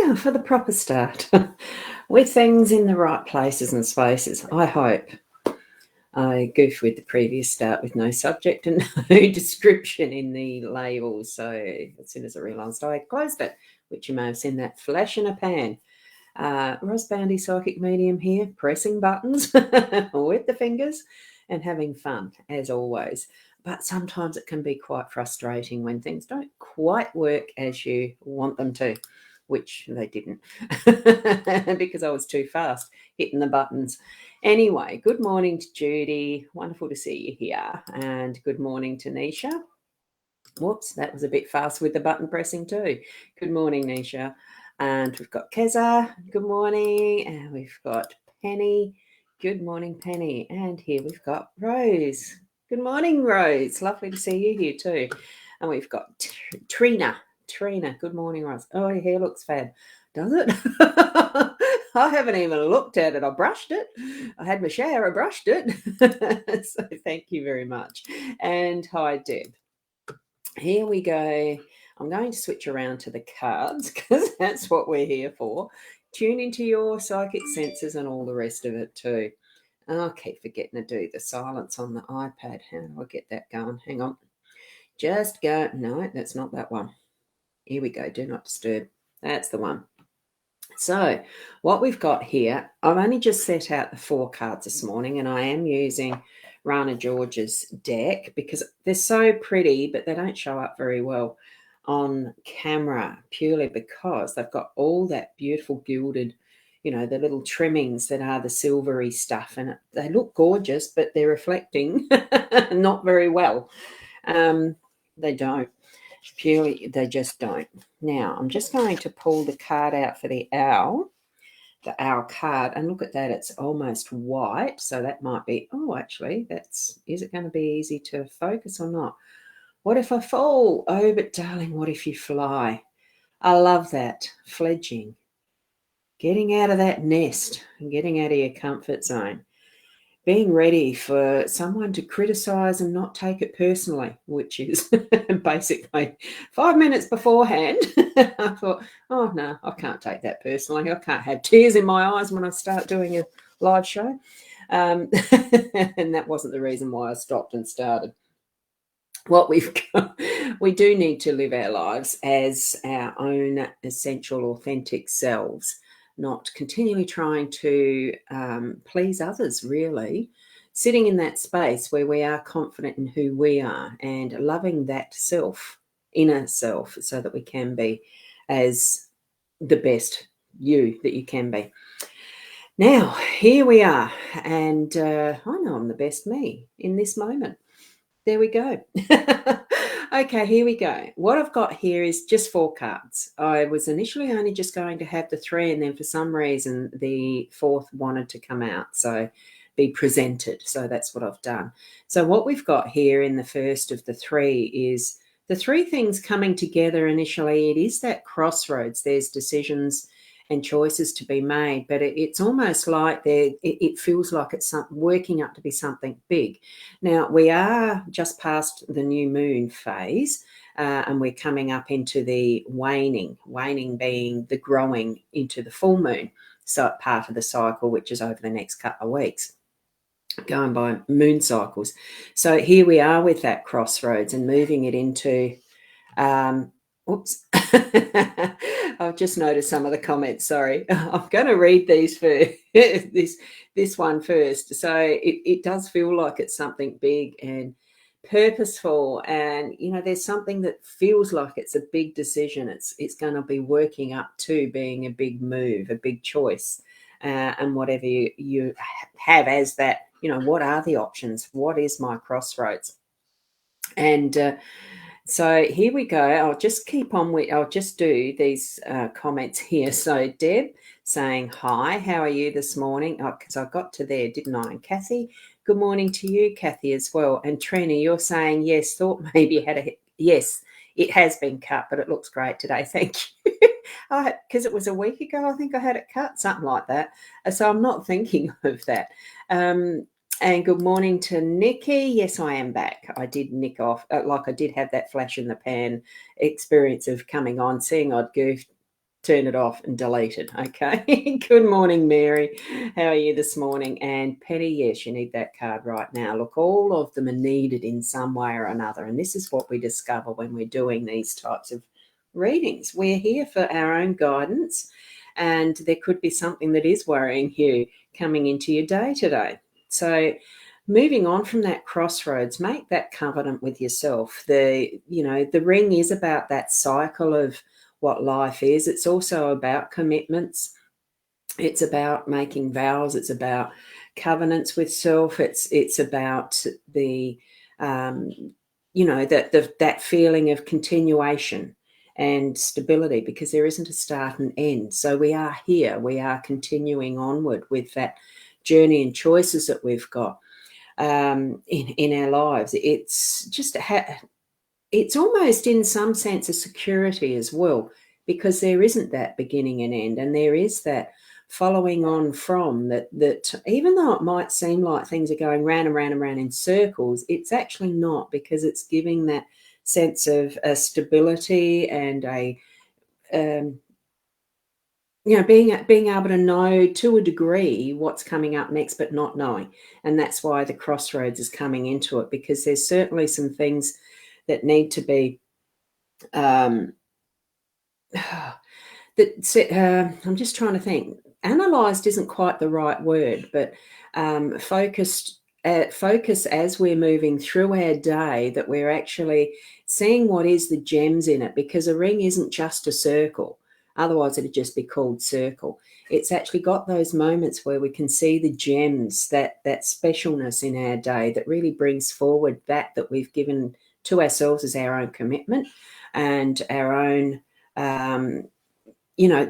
Now for the proper start, with things in the right places and spaces, I hope. I goofed with the previous start with no subject and no description in the label. So as soon as I realised I closed it, which you may have seen that flash in a pan. Ross Boundy Psychic Medium here, pressing buttons with the fingers and having fun, as always. But sometimes it can be quite frustrating when things don't quite work as you want them to, which they didn't because I was too fast hitting the buttons. Anyway, good morning to Judy. Wonderful to see you here. And good morning to Nisha. Whoops, that was a bit fast with the button pressing too. Good morning, Nisha. And we've got Keza. Good morning. And we've got Penny. Good morning, Penny. And here we've got Rose. Good morning, Rose. Lovely to see you here too. And we've got Trina. Trina, good morning, Rose. Oh, your hair looks fab. Does it? I haven't even looked at it. I brushed it. I had my shower, I brushed it. So thank you very much. And hi, Deb. Here we go. I'm going to switch around to the cards because that's what we're here for. Tune into your psychic senses and all the rest of it too. And I keep forgetting to do the silence on the iPad. How do I get that going? Hang on. Just go. No, that's not that one. Here we go. Do not disturb. That's the one. So what we've got here, I've only just set out the 4 cards this morning, and I am using Rana George's deck because they're so pretty, but they don't show up very well on camera purely because they've got all that beautiful gilded, the little trimmings that are the silvery stuff, and they look gorgeous, but they're reflecting not very well. They don't. Purely, they just don't. Now, I'm just going to pull the card out for the owl card, and look at that. It's almost white, so that might be, actually, is it going to be easy to focus or not? What if I fall? Oh, but darling, what if you fly? I love that. Fledging. Getting out of that nest and getting out of your comfort zone. Being ready for someone to criticize and not take it personally, which is basically 5 minutes beforehand. I thought, oh, no, I can't take that personally. I can't have tears in my eyes when I start doing a live show. And that wasn't the reason why I stopped and started. What we've got, we do need to live our lives as our own essential, authentic selves, not continually trying to please others, really. Sitting in that space where we are confident in who we are and loving that self, inner self, so that we can be as the best you that you can be. Now, here we are, and I know I'm the best me in this moment. There we go. Okay, here we go. What I've got here is just 4 cards. I was initially only just going to have the 3, and then for some reason the 4th wanted to come out, so be presented. So that's what I've done. So what we've got here in the first of the 3 is the 3 things coming together initially. It is that crossroads. There's decisions and choices to be made, but it's almost like it feels like it's working up to be something big. Now, we are just past the new moon phase, and we're coming up into the waning being the growing into the full moon, so part of the cycle, which is over the next couple of weeks, going by moon cycles. So here we are with that crossroads and moving it into oops. I've just noticed some of the comments. Sorry. I'm going to read these first. this one first. So it does feel like it's something big and purposeful, and there's something that feels like it's a big decision. It's going to be working up to being a big move, a big choice, and whatever you have as that. What are the options? What is my crossroads? And so here we go. I'll just I'll just do these comments here. So Deb saying, hi, how are you this morning? Because I got to there, didn't I? And Kathy, good morning to you, Kathy, as well. And Trina, you're saying, yes, thought maybe you had a, yes, it has been cut, but it looks great today. Thank you. Because it was a week ago, I think I had it cut, something like that. So I'm not thinking of that. And good morning to Nikki. Yes, I am back. I did nick off, I did have that flash in the pan experience of coming on, seeing I'd goofed turn it off and delete it. Okay. Good morning, Mary. How are you this morning? And Penny, yes, you need that card right now. Look, all of them are needed in some way or another. And this is what we discover when we're doing these types of readings. We're here for our own guidance, and there could be something that is worrying you coming into your day today. So moving on from that crossroads, make that covenant with yourself. The ring is about that cycle of what life is. It's also about commitments. It's about making vows. It's about covenants with self. It's about the that feeling of continuation and stability, because there isn't a start and end. So we are here. We are continuing onward with that journey and choices that we've got in our lives. It's just it's almost in some sense a security as well, because there isn't that beginning and end, and there is that following on from that even though it might seem like things are going round and round and round in circles, it's actually not, because it's giving that sense of a stability and a being able to know to a degree what's coming up next, but not knowing. And that's why the crossroads is coming into it, because there's certainly some things that need to be I'm just trying to think. Analysed isn't quite the right word, but focus as we're moving through our day, that we're actually seeing what is the gems in it, because a ring isn't just a circle. Otherwise, it'd just be called circle. It's actually got those moments where we can see the gems, that specialness in our day that really brings forward that we've given to ourselves as our own commitment and our own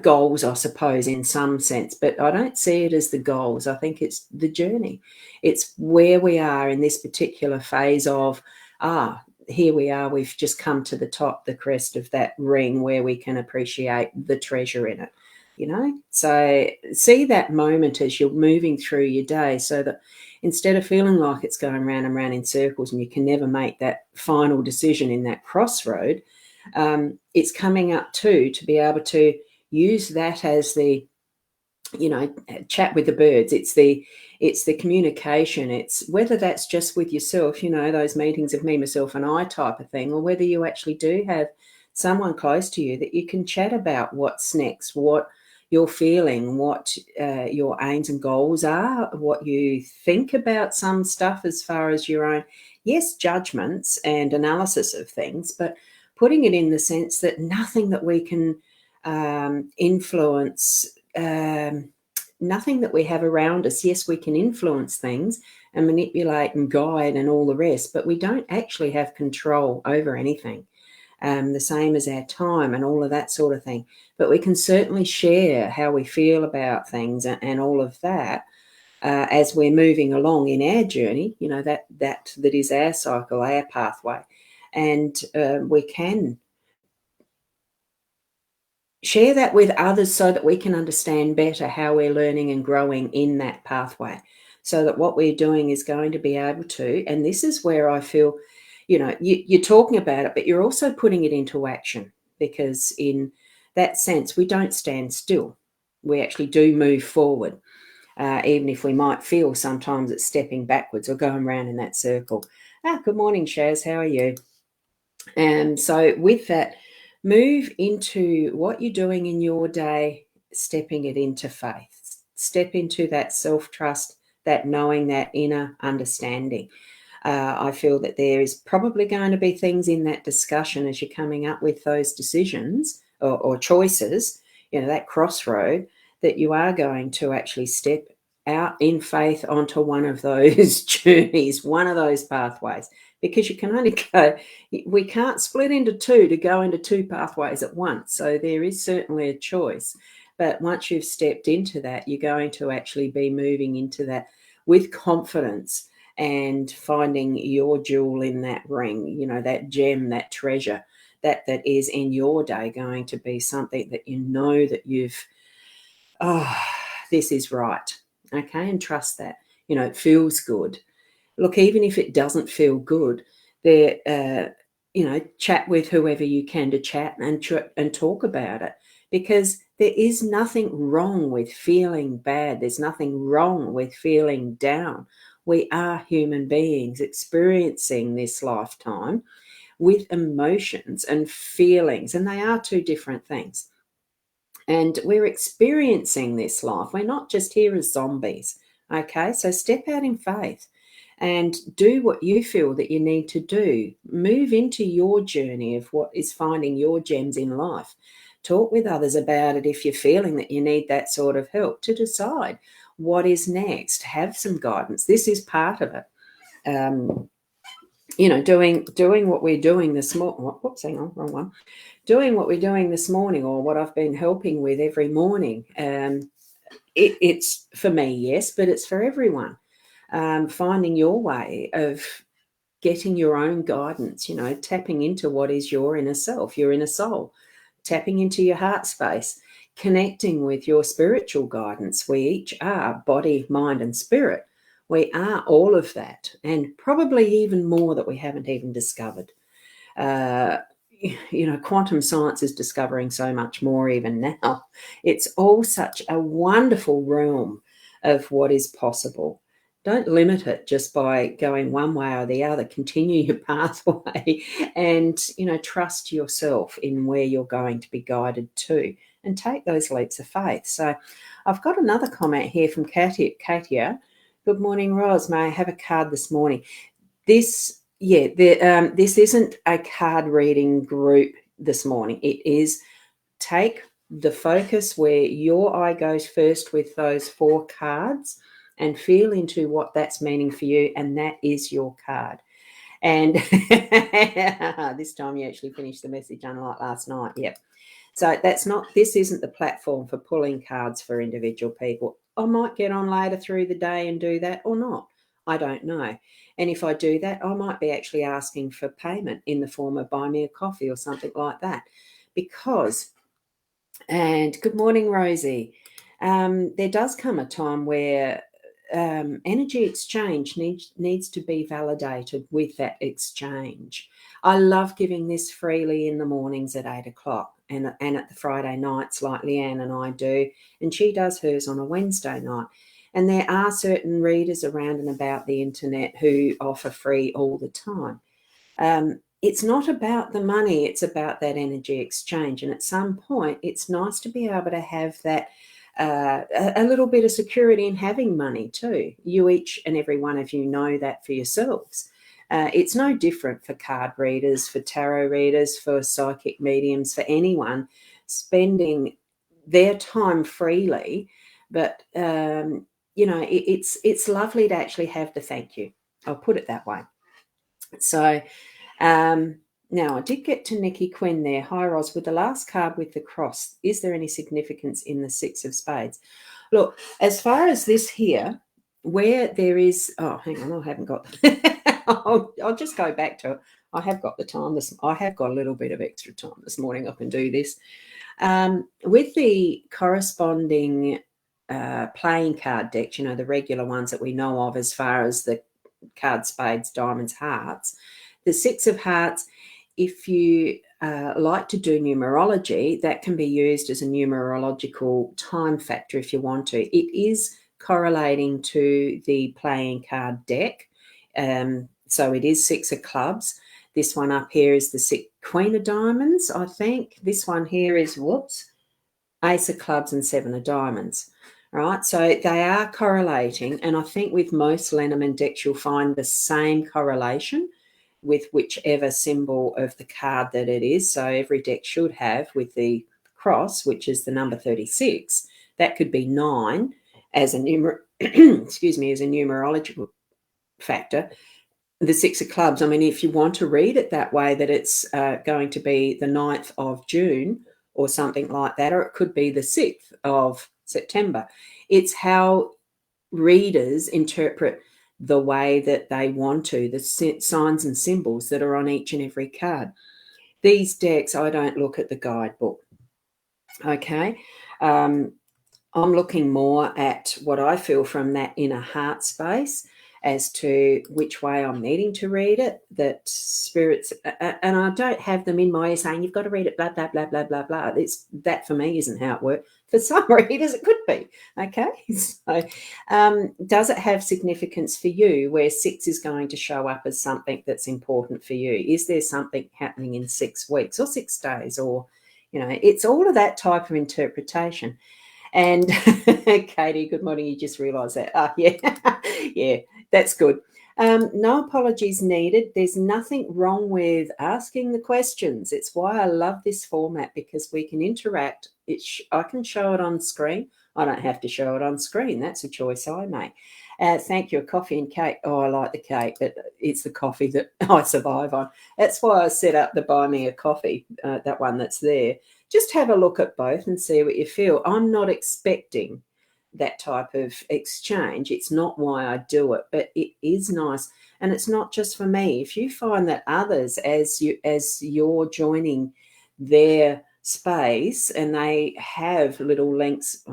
goals, I suppose, in some sense. But I don't see it as the goals. I think it's the journey. It's where we are in this particular phase of, here we are, we've just come to the top, the crest of that ring, where we can appreciate the treasure in it, So see that moment as you're moving through your day, so that instead of feeling like it's going round and round in circles and you can never make that final decision in that crossroad, it's coming up to be able to use that as the chat with the birds. It's the communication. It's whether that's just with yourself, those meetings of me, myself and I type of thing, or whether you actually do have someone close to you that you can chat about what's next, what you're feeling, what your aims and goals are, what you think about some stuff as far as your own, yes, judgments and analysis of things, but putting it in the sense that nothing that we can influence, nothing that we have around us. Yes, we can influence things and manipulate and guide and all the rest, but we don't actually have control over anything. The same as our time and all of that sort of thing. But we can certainly share how we feel about things and all of that as we're moving along in our journey, that is our cycle, our pathway. And we can share that with others so that we can understand better how we're learning and growing in that pathway, so that what we're doing is going to be able to, and this is where I feel, you're talking about it, but you're also putting it into action, because in that sense, we don't stand still. We actually do move forward, even if we might feel sometimes it's stepping backwards or going around in that circle. Good morning, Shaz. How are you? And so with that, move into what you're doing in your day, stepping it into faith. Step into that self-trust, that knowing, that inner understanding. I feel that there is probably going to be things in that discussion as you're coming up with those decisions or choices, that crossroad, that you are going to actually step out in faith onto one of those journeys, one of those pathways, because you can only we can't split into two to go into two pathways at once. So there is certainly a choice. But once you've stepped into that, you're going to actually be moving into that with confidence and finding your jewel in that ring, that gem, that treasure, that is in your day going to be something that that you've, this is right. Okay, and trust that. It feels good. Look, even if it doesn't feel good, there, chat with whoever you can to chat and talk about it, because there is nothing wrong with feeling bad. There's nothing wrong with feeling down. We are human beings experiencing this lifetime with emotions and feelings, and they are two different things. And we're experiencing this life. We're not just here as zombies. Okay, so step out in faith and do what you feel that you need to do. Move into your journey of what is finding your gems in life. Talk with others about it if you're feeling that you need that sort of help to decide what is next. Have some guidance. This is part of it. Doing what we're doing this morning. Whoops, hang on, wrong one. Doing what we're doing this morning, or what I've been helping with every morning. It's for me, yes, but it's for everyone. Finding your way of getting your own guidance, tapping into what is your inner self, your inner soul, tapping into your heart space, connecting with your spiritual guidance. We each are body, mind, and spirit. We are all of that, and probably even more that we haven't even discovered. Quantum science is discovering so much more even now. It's all such a wonderful realm of what is possible. Don't limit it just by going one way or the other. Continue your pathway and, trust yourself in where you're going to be guided to, and take those leaps of faith. So I've got another comment here from Katia. Good morning, Ros. May I have a card this morning? This isn't a card reading group this morning. It is take the focus where your eye goes first with those 4 cards and feel into what that's meaning for you, and that is your card. And this time you actually finished the message, unlike last night. Yep. So this isn't the platform for pulling cards for individual people. I might get on later through the day and do that, or not. I don't know. And if I do that, I might be actually asking for payment in the form of buy me a coffee or something like that. And good morning, Rosie. There does come a time where energy exchange needs to be validated with that exchange. I love giving this freely in the mornings at 8 o'clock and at the Friday nights, like Leanne and I do, and she does hers on a Wednesday night. And there are certain readers around and about the internet who offer free all the time. It's not about the money, it's about that energy exchange. And at some point, it's nice to be able to have that a little bit of security in having money too. You each and every one of you know that for yourselves. It's no different for card readers, for tarot readers, for psychic mediums, for anyone spending their time freely. But it's lovely to actually have the thank you. I'll put it that way. So now I did get to Nikki Quinn there. Hi, Ros. With the last card with the cross, is there any significance in the 6 of spades? Look, as far as this here, where there is, hang on, I haven't got. I'll just go back to it. I have got the time. I have got a little bit of extra time this morning. I can do this. With the corresponding playing card decks, the regular ones that we know of as far as the card spades, diamonds, hearts, the 6 of hearts, if you like to do numerology, that can be used as a numerological time factor if you want to. It is correlating to the playing card deck. So it is 6 of clubs. This one up here is the Queen of Diamonds, I think. This one here is, Ace of Clubs and 7 of Diamonds. Right, so they are correlating, and I think with most Lenormand decks you'll find the same correlation with whichever symbol of the card that it is. So every deck should have, with the cross, which is the number 36, that could be 9 as a numerological factor. The 6 of clubs, I mean, if you want to read it that way, that it's going to be the 9th of June or something like that, or it could be the 6th of September. It's how readers interpret the way that they want to, the signs and symbols that are on each and every card. These decks, I don't look at the guidebook. Okay. I'm looking more at what I feel from that inner heart space. as to which way I'm needing to read it, that spirits, and I don't have them in my ear saying, you've got to read it, blah, blah, blah, blah, blah, blah. That for me isn't how it works. For some readers, it could be. Okay. So does it have significance for you where 6 is going to show up as something that's important for you? Is there something happening in 6 weeks or 6 days? Or, it's all of that type of interpretation. And Katie, good morning. You just realised that. Yeah, yeah, that's good. No apologies needed. There's nothing wrong with asking the questions. It's why I love this format, because we can interact. I can show it on screen. I don't have to show it on screen. That's a choice I make. Thank you. A coffee and cake. Oh, I like the cake, but it's the coffee that I survive on. That's why I set up the Buy Me a Coffee, that one that's there. Just have a look at both and see what you feel. I'm not expecting that type of exchange. It's not why I do it, but it is nice. And it's not just for me. If you find that others, as you're joining their space, and they have little links,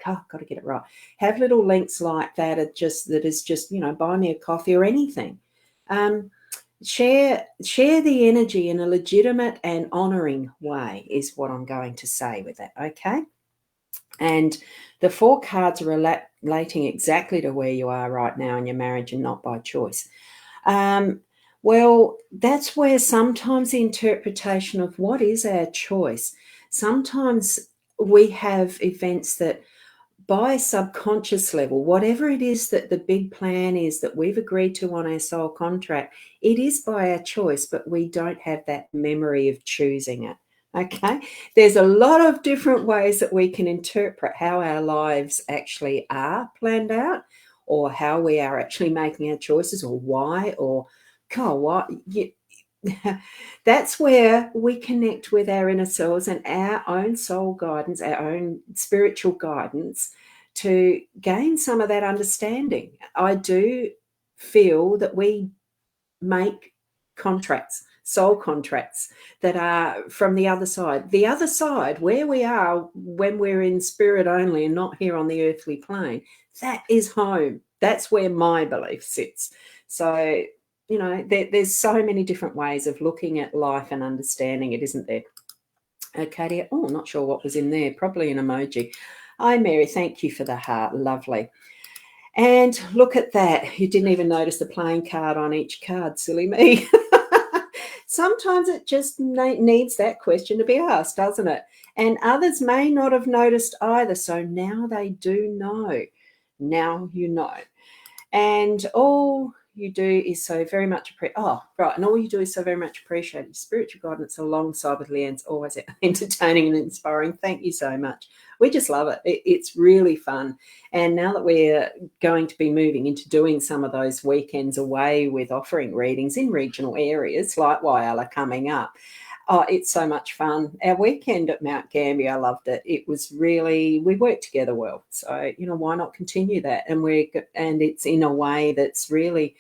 got to get it right, have little links like that, is just buy me a coffee or anything. Share the energy in a legitimate and honouring way is what I'm going to say with that, okay? And the 4 cards are relating exactly to where you are right now in your marriage and not by choice. Well, that's where sometimes the interpretation of what is our choice, sometimes we have events that by subconscious level, whatever it is that the big plan is that we've agreed to on our soul contract, it is by our choice, but we don't have that memory of choosing it. Okay. There's a lot of different ways that we can interpret how our lives actually are planned out, or how we are actually making our choices, or why, or God, what. That's where we connect with our inner selves and our own soul guidance, our own spiritual guidance, to gain some of that understanding. I do feel that we make contracts, soul contracts, that are from the other side. The other side, where we are when we're in spirit only and not here on the earthly plane, that is home. That's where my belief sits. So, there's so many different ways of looking at life and understanding it, isn't there? Katie, not sure what was in there. Probably an emoji. Hi, Mary. Thank you for the heart. Lovely. And look at that. You didn't even notice the playing card on each card. Silly me. Sometimes it just needs that question to be asked, doesn't it? And others may not have noticed either. So now they do know. Now you know. And all you do is so very much and all you do is so very much appreciate spiritual guidance alongside with Leanne's always entertaining and inspiring. Thank you so much. We just love it. It's really fun. And now that we're going to be moving into doing some of those weekends away with offering readings in regional areas like Whyalla coming up, it's so much fun. Our weekend at Mount Gambier, I loved it. It was really, we worked together well. So, why not continue that? And it's in a way that's really,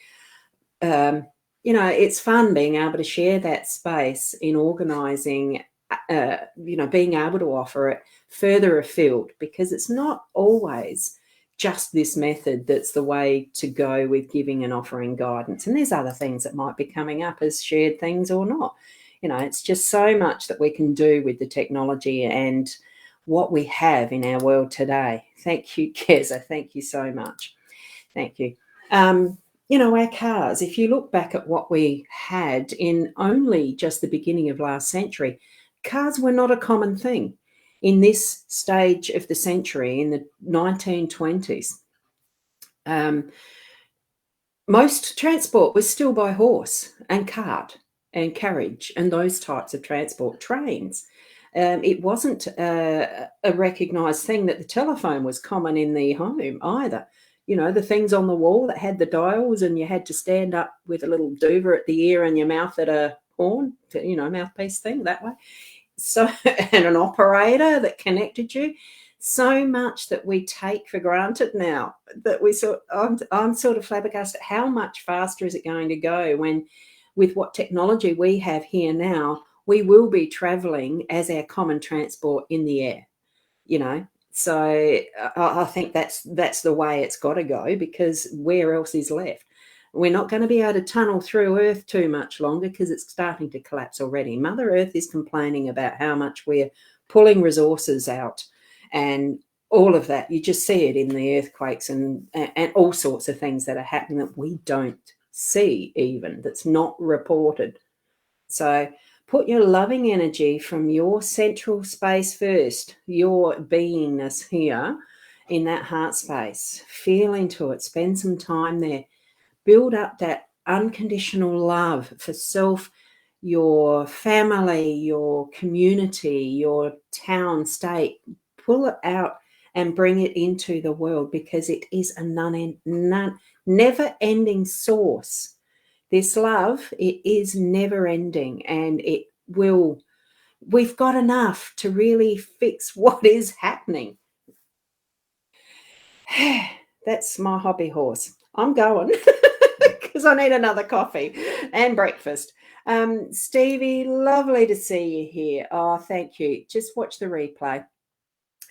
it's fun being able to share that space in organising, being able to offer it further afield, because it's not always just this method that's the way to go with giving and offering guidance. And there's other things that might be coming up as shared things or not. It's just so much that we can do with the technology and what we have in our world today. Thank you, Keza. Thank you so much. Thank you. Our cars, if you look back at what we had in only just the beginning of last century, cars were not a common thing. In this stage of the century, in the 1920s, most transport was still by horse and cart and carriage and those types of transport, trains. It wasn't a recognised thing that the telephone was common in the home either. The things on the wall that had the dials, and you had to stand up with a little doover at the ear and your mouth at a horn, mouthpiece thing that way. So, and an operator that connected you. So much that we take for granted now, that I'm sort of flabbergasted. How much faster is it going to go when, with what technology we have here now, we will be travelling as our common transport in the air, So I think that's the way it's got to go, because where else is left? We're not going to be able to tunnel through Earth too much longer because it's starting to collapse already. Mother Earth is complaining about how much we're pulling resources out and all of that. You just see it in the earthquakes and all sorts of things that are happening that we don't see, even that's not reported. So put your loving energy from your central space first, your beingness here in that heart space. Feel into it, spend some time there, build up that unconditional love for self, your family, your community, your town, state. Pull it out and bring it into the world, because it is a never-ending source. This love, it is never ending, and it will. We've got enough to really fix what is happening. That's my hobby horse. I'm going because I need another coffee and breakfast. Stevie, lovely to see you here. Oh, thank you. Just watch the replay.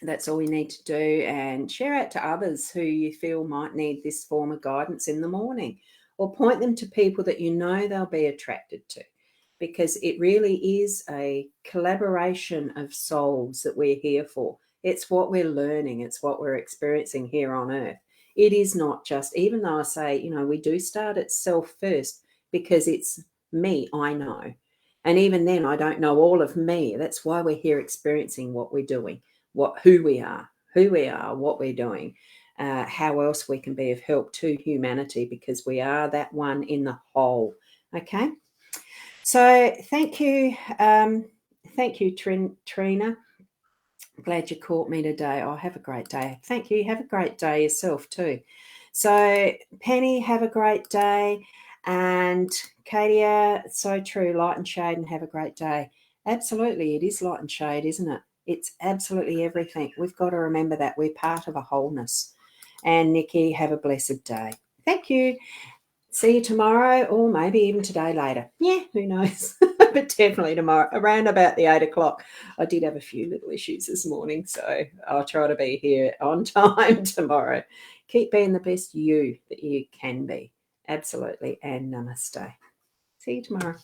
That's all we need to do, and share out to others who you feel might need this form of guidance in the morning, or point them to people that you know they'll be attracted to, because it really is a collaboration of souls that we're here for. It's what we're learning. It's what we're experiencing here on Earth. It is not just, even though I say, we do start at self first, because it's me, I know. And even then, I don't know all of me. That's why we're here experiencing what we're doing, who we are, what we're doing, how else we can be of help to humanity, because we are that one in the whole. Okay. So thank you. Thank you, Trina. Glad you caught me today. Oh, have a great day. Thank you. Have a great day yourself too. So Penny, have a great day. And Katia, so true. Light and shade, and have a great day. Absolutely. It is light and shade, isn't it? It's absolutely everything. We've got to remember that we're part of a wholeness. And Nikki, have a blessed day. Thank you. See you tomorrow, or maybe even today later. Yeah, who knows? But definitely tomorrow, around about the 8 o'clock. I did have a few little issues this morning, so I'll try to be here on time tomorrow. Keep being the best you that you can be. Absolutely. And namaste. See you tomorrow.